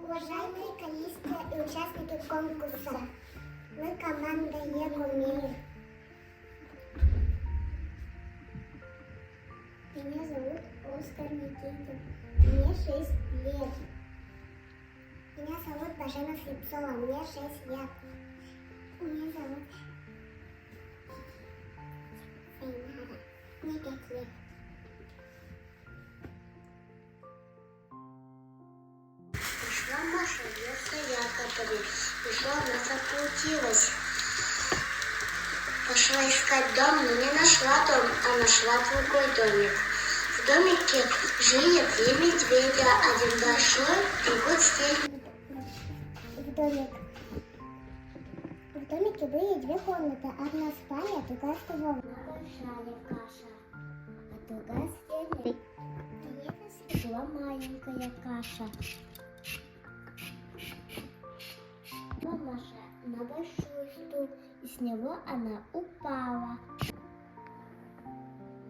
Уважаемые коллеги и участники конкурса, мы команда Егумир. Меня зовут Оскар Никитин, мне 6 лет. Меня зовут Бажена Слепцова, мне 6 лет. Меня зовут Сайнара, мне 5 лет. Пришла Маша, я стояла, которая пришла, она закрутилась. Пошла искать дом, но не нашла дом, а нашла другой домик. В домике жили 2 медведя, один большой, другой стельный. В домике были 2 комнаты, одна спальня, другая столовая. Большая каша, а другая стельная. Шла маленькая каша. Маша на большой стул, и с него она упала.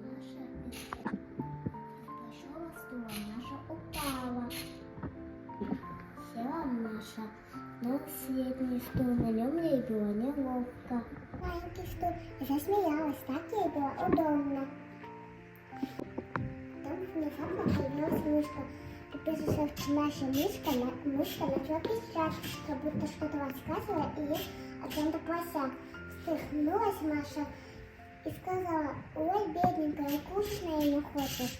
Маша с большого стула Маша упала. Села Маша на средний стул, на нем ей было неловко. Маленький стул засмеялась, так ей было удобно. Потом внезапно появилась мышка. Приписываясь наша мышка начала кричать, как будто что-то рассказывала и ей о чем-то прося. Встряхнулась Маша и сказала: ой, бедненькая, кушать не хочешь.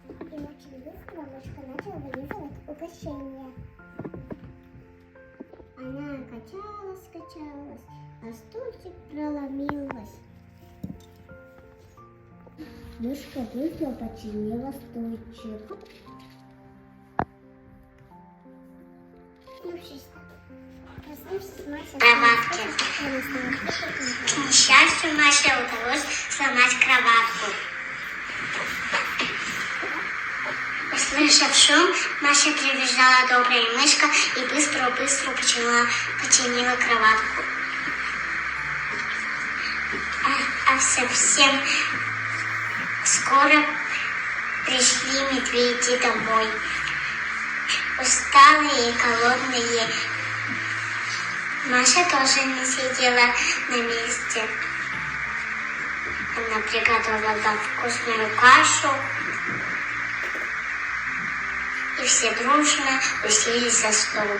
И очень быстро мышка начала вылизывать угощение. Она качалась, а стульчик проломилась. Мышка быстро починила стульчик. Проснувшись, Маша Кроватки. К несчастью, Маше удалось сломать кроватку. Услышав шум, Маша прибежала добрая мышка и быстро-быстро починила кроватку. А совсем скоро пришли медведи домой. Усталые и голодные. Маша тоже не сидела на месте. Она приготовила вкусную кашу. И все дружно уселись за стол.